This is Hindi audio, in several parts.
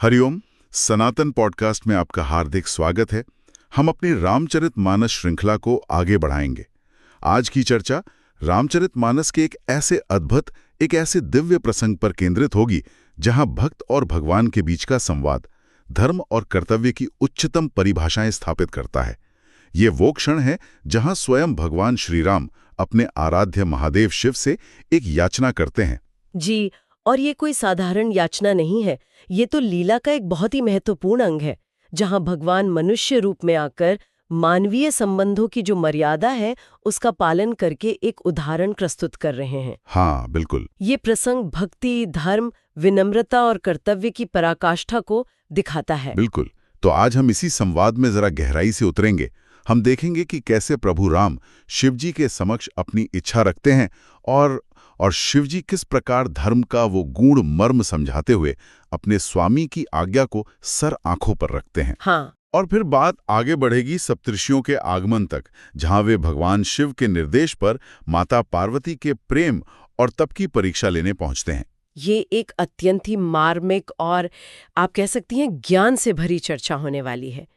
हरिओम। सनातन पॉडकास्ट में आपका हार्दिक स्वागत है। हम अपनी रामचरितमानस श्रृंखला को आगे बढ़ाएंगे। आज की चर्चा रामचरितमानस के एक ऐसे अद्भुत, एक ऐसे दिव्य प्रसंग पर केंद्रित होगी जहां भक्त और भगवान के बीच का संवाद धर्म और कर्तव्य की उच्चतम परिभाषाएं स्थापित करता है। ये वो क्षण है जहां स्वयं भगवान श्री राम अपने आराध्य महादेव शिव से एक याचना करते हैं। जी, और ये कोई साधारण याचना नहीं है। ये तो लीला का एक बहुत ही महत्वपूर्ण अंग है, जहां भगवान मनुष्य रूप में आकर मानवीय संबंधों की जो मर्यादा है उसका पालन करके एक उदाहरण प्रस्तुत कर रहे हैं। हाँ, बिल्कुल। ये प्रसंग भक्ति, धर्म, विनम्रता और कर्तव्य की पराकाष्ठा को दिखाता है। बिल्कुल। तो आज हम इसी संवाद में जरा गहराई से उतरेंगे। हम देखेंगे कि कैसे प्रभु राम शिवजी के समक्ष अपनी इच्छा रखते हैं और शिवजी किस प्रकार धर्म का वो गूढ़ मर्म समझाते हुए अपने स्वामी की आज्ञा को सर आंखों पर रखते हैं। हाँ। और फिर बात आगे बढ़ेगी सप्तऋषियों के आगमन तक, जहां वे भगवान शिव के निर्देश पर माता पार्वती के प्रेम और तप की परीक्षा लेने पहुंचते हैं। ये एक अत्यंत ही मार्मिक और आप कह सकती हैं ज्ञान से भरी चर्चा होने वाली है,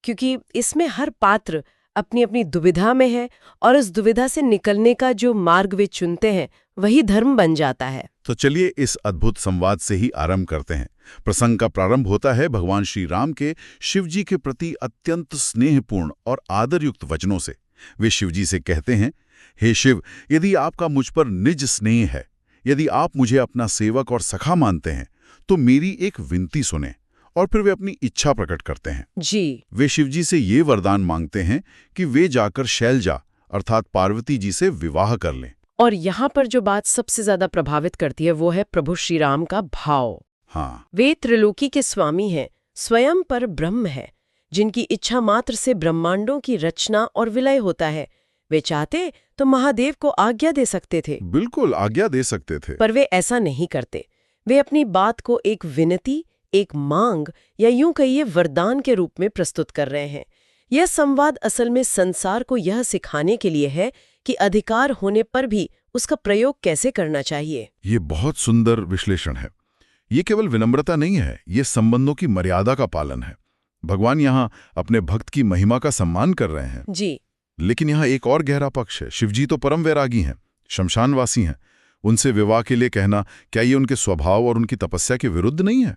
क्योंकि इसमें हर पात्र अपनी अपनी दुविधा में है और इस दुविधा से निकलने का जो मार्ग वे चुनते हैं वही धर्म बन जाता है। तो चलिए इस अद्भुत संवाद से ही आरंभ करते हैं। प्रसंग का प्रारंभ होता है भगवान श्री राम के शिवजी के प्रति अत्यंत स्नेहपूर्ण और आदरयुक्त वचनों से। वे शिवजी से कहते हैं, हे शिव, यदि आपका मुझ पर निज स्नेह है, यदि आप मुझे अपना सेवक और सखा मानते हैं, तो मेरी एक विनती सुने। और फिर वे अपनी इच्छा प्रकट करते हैं। जी। वे शिवजी से ये वरदान मांगते हैं कि वे जाकर शैलजा अर्थात पार्वती जी से विवाह कर लें। और यहाँ पर जो बात सबसे ज्यादा प्रभावित करती है वो है प्रभु श्री राम का भाव। हाँ। वे त्रिलोकी के स्वामी हैं, स्वयं पर ब्रह्म है, जिनकी इच्छा मात्र से ब्रह्मांडों की रचना और विलय होता है। वे चाहते तो महादेव को आज्ञा दे सकते थे। बिल्कुल, आज्ञा दे सकते थे। पर वे ऐसा नहीं करते। वे अपनी बात को एक विनती, एक मांग या यूं कहिए वरदान के रूप में प्रस्तुत कर रहे हैं। यह संवाद असल में संसार को यह सिखाने के लिए है कि अधिकार होने पर भी उसका प्रयोग कैसे करना चाहिए। ये बहुत सुंदर विश्लेषण है। ये केवल विनम्रता नहीं है, ये संबंधों की मर्यादा का पालन है। भगवान यहाँ अपने भक्त की महिमा का सम्मान कर रहे हैं। जी। लेकिन यहाँ एक और गहरा पक्ष है। शिवजी तो परम वैरागी हैं, शमशानवासी हैं। उनसे विवाह के लिए कहना, क्या ये उनके स्वभाव और उनकी तपस्या के विरुद्ध नहीं है?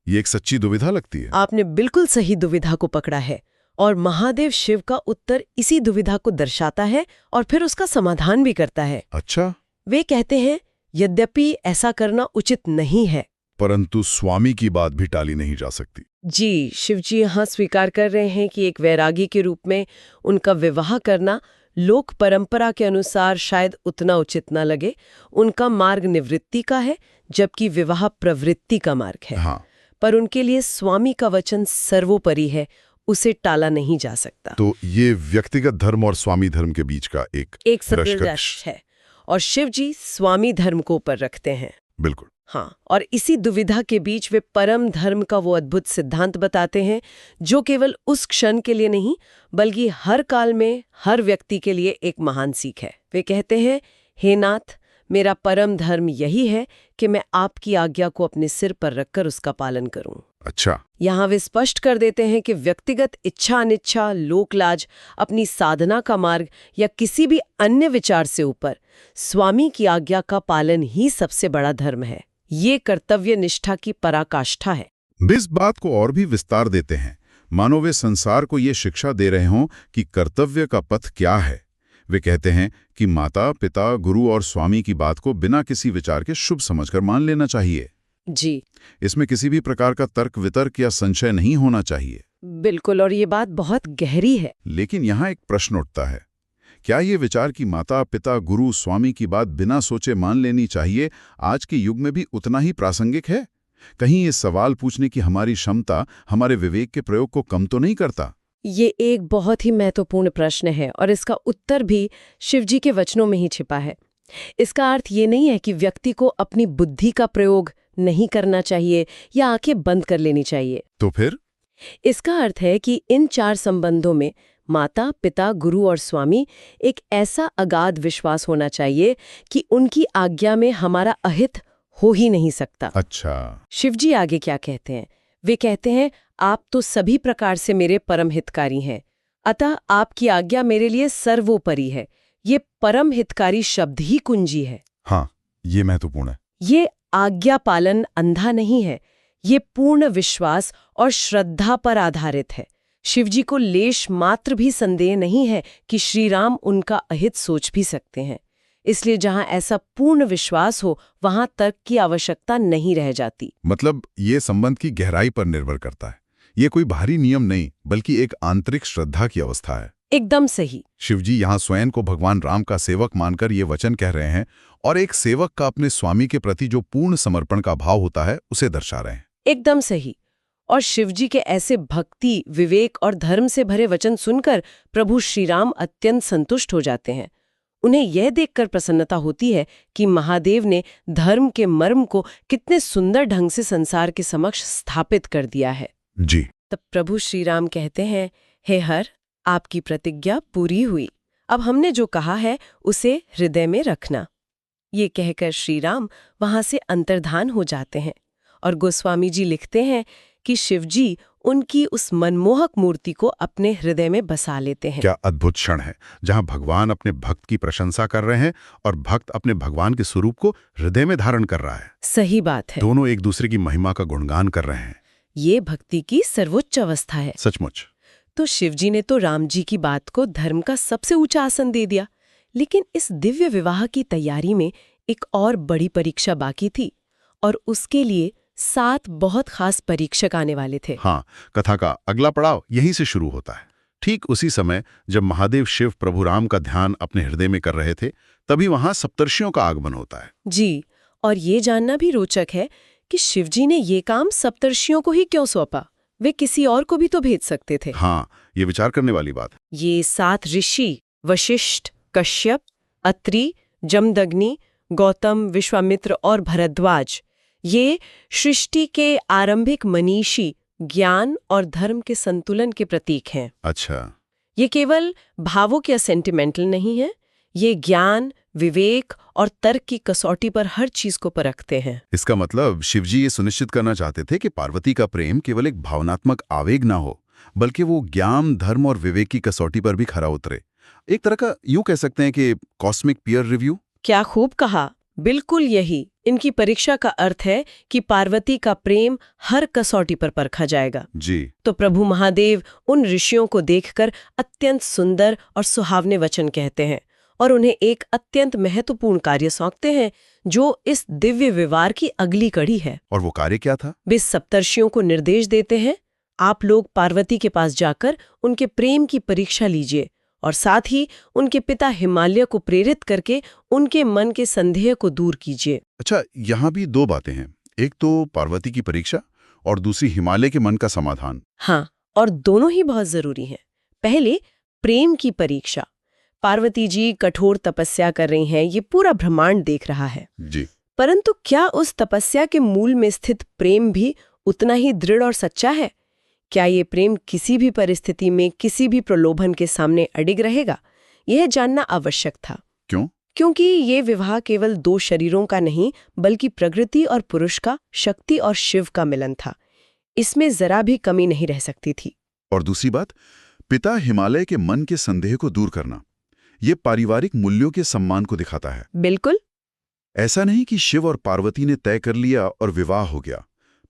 ये एक सच्ची दुविधा लगती है। आपने बिल्कुल सही दुविधा को पकड़ा है, और महादेव शिव का उत्तर इसी दुविधा को दर्शाता है और फिर उसका समाधान भी करता है। अच्छा। वे कहते हैं, यद्यपि ऐसा करना उचित नहीं है, परंतु स्वामी की बात भी टाली नहीं जा सकती। जी। शिवजी यहाँ स्वीकार कर रहे हैं कि एक वैरागी के रूप में उनका विवाह करना लोक परंपरा के अनुसार शायद उतना उचित न लगे। उनका मार्ग निवृत्ति का है, जबकि विवाह प्रवृत्ति का मार्ग है। हाँ। पर उनके लिए स्वामी का वचन सर्वोपरि है, उसे टाला नहीं जा सकता। तो ये व्यक्तिगत धर्म और स्वामी धर्म के बीच का एक संघर्ष है, और शिवजी स्वामी धर्म को ऊपर रखते हैं। बिल्कुल। हाँ, और इसी दुविधा के बीच वे परम धर्म का वो अद्भुत सिद्धांत बताते हैं, जो केवल उस क्षण के लिए नहीं बल्कि हर काल में हर व्यक्ति के लिए एक महान सीख है। वे कहते हैं, हे नाथ, मेरा परम धर्म यही है कि मैं आपकी आज्ञा को अपने सिर पर रखकर उसका पालन करूं। अच्छा। यहाँ वे स्पष्ट कर देते हैं कि व्यक्तिगत इच्छा अनिच्छा, लोकलाज, अपनी साधना का मार्ग या किसी भी अन्य विचार से ऊपर स्वामी की आज्ञा का पालन ही सबसे बड़ा धर्म है। ये कर्तव्य निष्ठा की पराकाष्ठा है। वे इस बात को और भी विस्तार देते हैं, मानो वे संसार को ये शिक्षा दे रहे हों कि कर्तव्य का पथ क्या है। वे कहते हैं कि माता, पिता, गुरु और स्वामी की बात को बिना किसी विचार के शुभ समझकर मान लेना चाहिए। जी। इसमें किसी भी प्रकार का तर्क वितर्क या संशय नहीं होना चाहिए। बिल्कुल, और ये बात बहुत गहरी है। लेकिन यहाँ एक प्रश्न उठता है, क्या ये विचार कि माता, पिता, गुरु, स्वामी की बात बिना सोचे मान लेनी चाहिए आज के युग में भी उतना ही प्रासंगिक है? कहीं ये सवाल पूछने की हमारी क्षमता हमारे विवेक के प्रयोग को कम तो नहीं करता? ये एक बहुत ही महत्वपूर्ण प्रश्न है, और इसका उत्तर भी शिवजी के वचनों में ही छिपा है। इसका अर्थ ये नहीं है कि व्यक्ति को अपनी बुद्धि का प्रयोग नहीं करना चाहिए या आंखें बंद कर लेनी चाहिए। तो फिर इसका अर्थ है कि इन चार संबंधों में माता, पिता, गुरु और स्वामी एक ऐसा अगाध विश्वास होना चाहिए कि उनकी आज्ञा में हमारा अहित हो ही नहीं सकता। अच्छा। शिवजी आगे क्या कहते हैं? वे कहते हैं, आप तो सभी प्रकार से मेरे परम हितकारी हैं, अतः आपकी आज्ञा मेरे लिए सर्वोपरि है। ये परम हितकारी शब्द ही कुंजी है। हाँ, ये महत्वपूर्ण है। ये आज्ञा पालन अंधा नहीं है, ये पूर्ण विश्वास और श्रद्धा पर आधारित है। शिवजी को लेश मात्र भी संदेह नहीं है कि श्री राम उनका अहित सोच भी सकते हैं। इसलिए जहां ऐसा पूर्ण विश्वास हो, वहां तर्क की आवश्यकता नहीं रह जाती। मतलब ये संबंध की गहराई पर निर्भर करता है। ये कोई बाहरी नियम नहीं, बल्कि एक आंतरिक श्रद्धा की अवस्था है। एकदम सही। शिवजी यहाँ स्वयं को भगवान राम का सेवक मानकर ये वचन कह रहे हैं और एक सेवक का अपने स्वामी के प्रति जो पूर्ण समर्पण का भाव होता है उसे दर्शा रहे हैं। एकदम सही। और शिवजी के ऐसे भक्ति, विवेक और धर्म से भरे वचन सुनकर प्रभु श्री राम अत्यंत संतुष्ट हो जाते हैं। उन्हें यह देखकर प्रसन्नता होती है कि महादेव ने धर्म के मर्म को कितने सुंदर ढंग से संसार के समक्ष स्थापित कर दिया है। जी। तब प्रभु श्री राम कहते हैं, हे हर, आपकी प्रतिज्ञा पूरी हुई। अब हमने जो कहा है उसे हृदय में रखना। ये कहकर श्री राम वहां से अंतर्धान हो जाते हैं और गोस्वामी जी लिखते हैं कि शिवजी उनकी उस मनमोहक मूर्ति को अपने हृदय में बसा लेते हैं। क्या अद्भुत क्षण है, जहां भगवान अपने भक्त की प्रशंसा कर रहे हैं और भक्त अपने भगवान के स्वरूप को हृदय में धारण कर रहा है। सही बात है। दोनों एक दूसरे की महिमा का गुणगान कर रहे हैं। ये भक्ति की सर्वोच्च अवस्था है। सचमुच। तो शिवजी ने तो राम जी की बात को धर्म का सबसे ऊंचा आसन दे दिया, लेकिन इस दिव्य विवाह की तैयारी में एक और बड़ी परीक्षा बाकी थी और उसके लिए 7 बहुत खास परीक्षक आने वाले थे। हाँ, कथा का अगला पड़ाव यहीं से शुरू होता है। ठीक उसी समय जब महादेव शिव प्रभु राम का ध्यान अपने हृदय में कर रहे थे, तभी वहां सप्तर्षियों का आगमन होता है। जी, और ये जानना भी रोचक है कि शिवजी ने ये काम सप्तर्षियों को ही क्यों सौंपा। वे किसी और को भी तो भेज सकते थे। हाँ, ये विचार करने वाली बात है। ये 7 ऋषि वशिष्ठ, कश्यप, अत्रि, जमदग्नि, गौतम, विश्वामित्र और भरद्वाज, ये सृष्टि के आरंभिक मनीषी, ज्ञान और धर्म के संतुलन के प्रतीक हैं। अच्छा। ये केवल भावुक या सेंटिमेंटल नहीं है, ये ज्ञान, विवेक और तर्क की कसौटी पर हर चीज को परखते हैं। इसका मतलब शिवजी ये सुनिश्चित करना चाहते थे कि पार्वती का प्रेम केवल एक भावनात्मक आवेग ना हो, बल्कि वो ज्ञान, धर्म और विवेक की कसौटी पर भी खरा उतरे। एक तरह का यूं कह सकते हैं कि कॉस्मिक पीयर रिव्यू। क्या खूब कहा, बिल्कुल यही। इनकी परीक्षा का अर्थ है कि पार्वती का प्रेम हर कसौटी पर परखा जाएगा। जी। तो प्रभु महादेव उन ऋषियों को देखकर अत्यंत सुंदर और सुहावने वचन कहते हैं और उन्हें एक अत्यंत महत्वपूर्ण कार्य सौंपते हैं, जो इस दिव्य विवाह की अगली कड़ी है। और वो कार्य क्या था? वे सप्तर्षियों को निर्देश देते हैं, आप लोग पार्वती के पास जाकर उनके प्रेम की परीक्षा लीजिए और साथ ही उनके पिता हिमालय को प्रेरित करके उनके मन के संदेह को दूर कीजिए। अच्छा, यहाँ भी 2 बातें हैं। एक तो पार्वती की परीक्षा और दूसरी हिमालय के मन का समाधान। हाँ, और दोनों ही बहुत जरूरी हैं। पहले प्रेम की परीक्षा। पार्वती जी कठोर तपस्या कर रही हैं, ये पूरा ब्रह्मांड देख रहा है। जी। परंतु क्या उस तपस्या के मूल में स्थित प्रेम भी उतना ही दृढ़ और सच्चा है? क्या ये प्रेम किसी भी परिस्थिति में, किसी भी प्रलोभन के सामने अडिग रहेगा? यह जानना आवश्यक था। क्यों? क्योंकि ये विवाह केवल 2 शरीरों का नहीं, बल्कि प्रकृति और पुरुष का, शक्ति और शिव का मिलन था। इसमें जरा भी कमी नहीं रह सकती थी। और दूसरी बात, पिता हिमालय के मन के संदेह को दूर करना, ये पारिवारिक मूल्यों के सम्मान को दिखाता है। बिल्कुल। ऐसा नहीं कि शिव और पार्वती ने तय कर लिया और विवाह हो गया।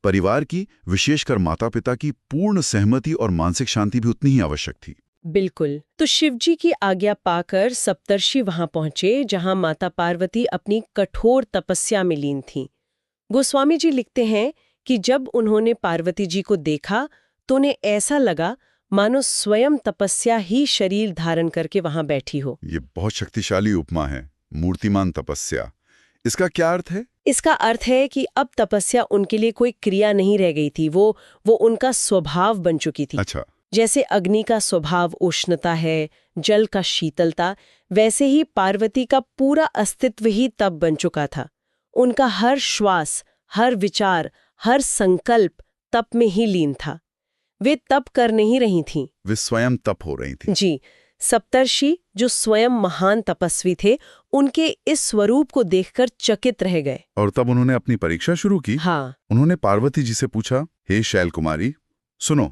परिवार की, विशेषकर माता पिता की पूर्ण सहमति और मानसिक शांति भी उतनी ही आवश्यक थी। बिल्कुल। तो शिवजी की आज्ञा पाकर सप्तर्षि वहां पहुंचे जहां माता पार्वती अपनी कठोर तपस्या में लीन थीं। गोस्वामी जी लिखते हैं कि जब उन्होंने पार्वती जी को देखा तो उन्हें ऐसा लगा मानो स्वयं तपस्या ही शरीर धारण करके वहां बैठी हो। ये बहुत शक्तिशाली उपमा है, मूर्तिमान तपस्या। इसका क्या अर्थ है? इसका अर्थ है कि अब तपस्या उनके लिए कोई क्रिया नहीं रह गई थी, वो उनका स्वभाव बन चुकी थी। अच्छा। जैसे अग्नि का स्वभाव उष्णता है, जल का शीतलता, वैसे ही पार्वती का पूरा अस्तित्व ही तप बन चुका था। उनका हर श्वास, हर विचार, हर संकल्प तप में ही लीन था। वे तप कर नहीं रही थीं, वे स्वयं तप हो रही थी। जी। सप्तर्षि जो स्वयं महान तपस्वी थे, उनके इस स्वरूप को देखकर चकित रह गए। और तब उन्होंने अपनी परीक्षा शुरू की। हाँ। उन्होंने पार्वती जी से पूछा, हे शैल कुमारी, सुनो,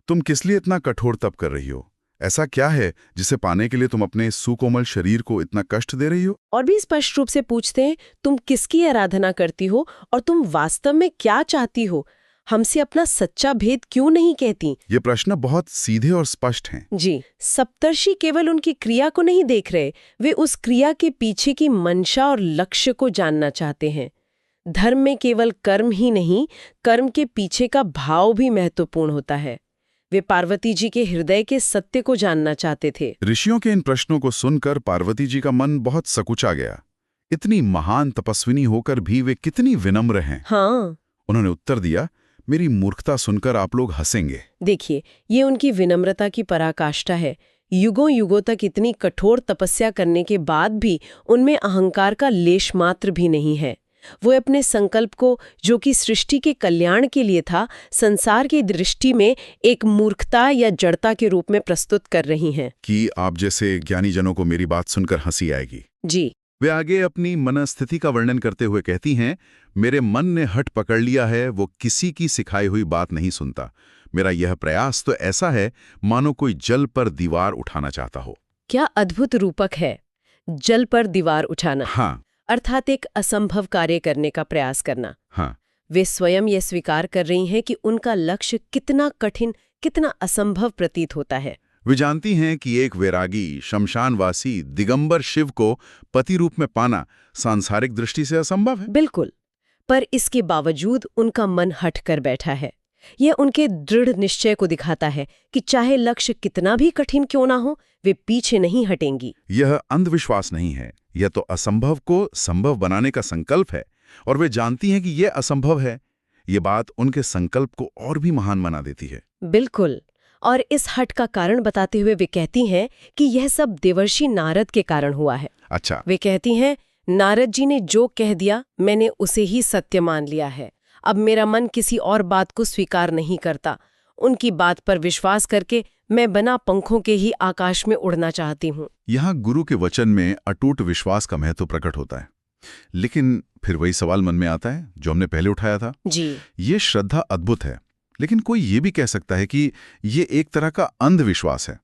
तुम किस लिए इतना कठोर तप कर रही हो? ऐसा क्या है जिसे पाने के लिए तुम अपने सुकोमल शरीर को इतना कष्ट दे रही हो? और भी स्पष्ट रूप से पूछते हैं, तुम किसकी आराधना करती हो और तुम वास्तव में क्या चाहती हो? हमसे अपना सच्चा भेद क्यों नहीं कहती? ये प्रश्न बहुत सीधे और स्पष्ट हैं। जी, सप्तर्षि केवल उनकी क्रिया को नहीं देख रहे, वे उस क्रिया के पीछे की मंशा और लक्ष्य को जानना चाहते हैं। धर्म में केवल कर्म ही नहीं, कर्म के पीछे का भाव भी महत्वपूर्ण होता है। वे पार्वती जी के हृदय के सत्य को जानना चाहते थे। ऋषियों के इन प्रश्नों को सुनकर पार्वती जी का मन बहुत सकुचा गया। इतनी महान तपस्विनी होकर भी वे कितनी विनम्र हैं। हाँ, उन्होंने उत्तर दिया, मेरी मूर्खता सुनकर आप लोग हंसेंगे। देखिए, ये उनकी विनम्रता की पराकाष्ठा है। युगों युगों तक इतनी कठोर तपस्या करने के बाद भी उनमें अहंकार का लेश मात्र भी नहीं है। वो अपने संकल्प को, जो कि सृष्टि के कल्याण के लिए था, संसार की दृष्टि में एक मूर्खता या जड़ता के रूप में प्रस्तुत कर रही हैं। कि आप जैसे ज्ञानी जनों को मेरी बात सुनकर हंसी आएगी। जी, वे आगे अपनी मनस्थिति का वर्णन करते हुए कहती हैं, मेरे मन ने हठ पकड़ लिया है, वो किसी की सिखाई हुई बात नहीं सुनता। मेरा यह प्रयास तो ऐसा है मानो कोई जल पर दीवार उठाना चाहता हो। क्या अद्भुत रूपक है, जल पर दीवार उठाना। हाँ, अर्थात एक असंभव कार्य करने का प्रयास करना। हाँ, वे स्वयं ये स्वीकार कर रही हैं कि उनका लक्ष्य कितना कठिन, कितना असंभव प्रतीत होता है। वे जानती हैं कि एक वैरागी, शमशानवासी, दिगंबर शिव को पति रूप में पाना सांसारिक दृष्टि से असंभव है। बिल्कुल, पर इसके बावजूद उनका मन हट कर बैठा है। यह उनके दृढ़ निश्चय को दिखाता है कि चाहे लक्ष्य कितना भी कठिन क्यों ना हो, वे पीछे नहीं हटेंगी। यह अंधविश्वास नहीं है, यह तो असंभव को संभव बनाने का संकल्प है। और वे जानती हैं कि यह असंभव है। ये बात उनके संकल्प को और भी महान बना देती है। बिल्कुल, और इस हट का कारण बताते हुए वे कहती हैं कि यह सब देवर्षि नारद के कारण हुआ है। अच्छा, वे कहती हैं, नारद जी ने जो कह दिया मैंने उसे ही सत्य मान लिया है। अब मेरा मन किसी और बात को स्वीकार नहीं करता। उनकी बात पर विश्वास करके मैं बिना पंखों के ही आकाश में उड़ना चाहती हूँ। यहाँ गुरु के वचन में अटूट विश्वास का महत्व प्रकट होता है। लेकिन फिर वही सवाल मन में आता है जो हमने पहले उठाया था। जी, ये श्रद्धा अद्भुत है, लेकिन कोई ये भी कह सकता है कि ये एक तरह का अंधविश्वास है।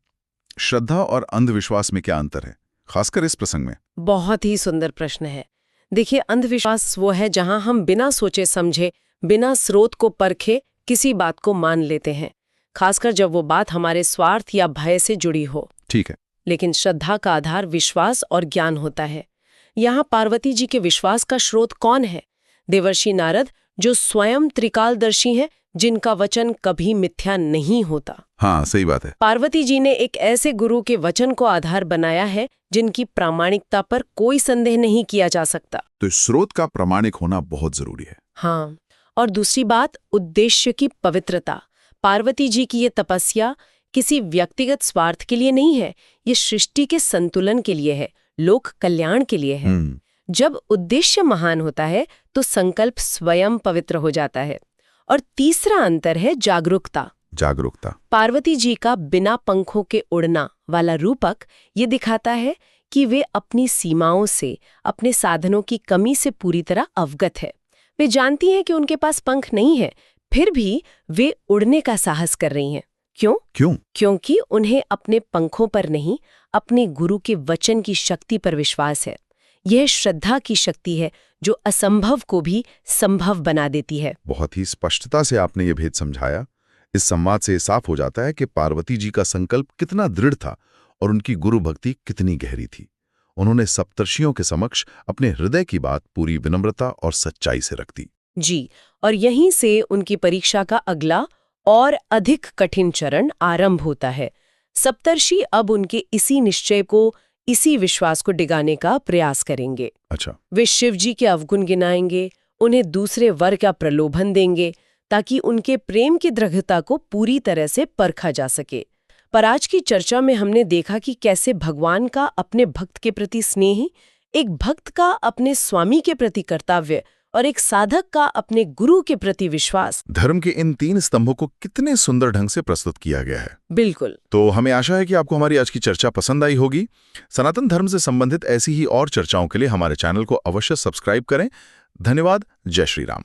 श्रद्धा और अंधविश्वास में क्या अंतर है, खासकर इस प्रसंग में? बहुत ही सुंदर प्रश्न है। देखिए, अंधविश्वास वो है जहां हम बिना सोचे समझे, बिना स्रोत को परखे किसी बात को मान लेते हैं, खासकर जब वो बात हमारे स्वार्थ या भय से जुड़ी हो। ठीक है। लेकिन श्रद्धा का आधार विश्वास और ज्ञान होता है। यहाँ पार्वती जी के विश्वास का स्रोत कौन है? देवर्षि नारद, जो स्वयं त्रिकालदर्शी हैं, जिनका वचन कभी मिथ्या नहीं होता। हाँ, सही बात है। पार्वती जी ने एक ऐसे गुरु के वचन को आधार बनाया है जिनकी प्रामाणिकता पर कोई संदेह नहीं किया जा सकता। तो स्रोत का प्रामाणिक होना बहुत जरूरी है। हाँ, और दूसरी बात, उद्देश्य की पवित्रता। पार्वती जी की ये तपस्या किसी व्यक्तिगत स्वार्थ के लिए नहीं है, ये सृष्टि के संतुलन के लिए है, लोक कल्याण के लिए है। जब उद्देश्य महान होता है तो संकल्प स्वयं पवित्र हो जाता है। और तीसरा अंतर है जागरूकता। जागरूकता। पार्वती जी का बिना पंखों के उड़ना वाला रूपक ये दिखाता है कि वे अपनी सीमाओं से, अपने साधनों की कमी से पूरी तरह अवगत है। वे जानती हैं कि उनके पास पंख नहीं है, फिर भी वे उड़ने का साहस कर रही हैं। क्यों? क्योंकि उन्हें अपने पंखों पर नहीं, अपने गुरु के वचन की शक्ति पर विश्वास है। यह श्रद्धा की शक्ति है जो असंभव को भी संभव बना देती है। बहुत ही स्पष्टता से आपने ये भेद समझाया। इस संवाद से साफ हो जाता है कि पार्वती जी का संकल्प कितना दृढ़ था और उनकी गुरु भक्ति कितनी गहरी थी। उन्होंने सप्तर्षियों के समक्ष अपने हृदय की बात पूरी विनम्रता और सच्चाई से रख दी। जी, और यहीं से उनकी परीक्षा का अगला और अधिक कठिन चरण आरंभ होता है। सप्तर्षि अब उनके इसी निश्चय को, इसी विश्वास को डिगाने का प्रयास करेंगे। अच्छा। वे शिव जी के अवगुण गिनाएंगे, उन्हें दूसरे वर का प्रलोभन देंगे ताकि उनके प्रेम की दृढ़ता को पूरी तरह से परखा जा सके। पर आज की चर्चा में हमने देखा कि कैसे भगवान का अपने भक्त के प्रति स्नेह, एक भक्त का अपने स्वामी के प्रति कर्तव्य और एक साधक का अपने गुरु के प्रति विश्वास, धर्म के इन 3 स्तंभों को कितने सुंदर ढंग से प्रस्तुत किया गया है। बिल्कुल। तो हमें आशा है कि आपको हमारी आज की चर्चा पसंद आई होगी। सनातन धर्म से संबंधित ऐसी ही और चर्चाओं के लिए हमारे चैनल को अवश्य सब्सक्राइब करें। धन्यवाद। जय श्री राम।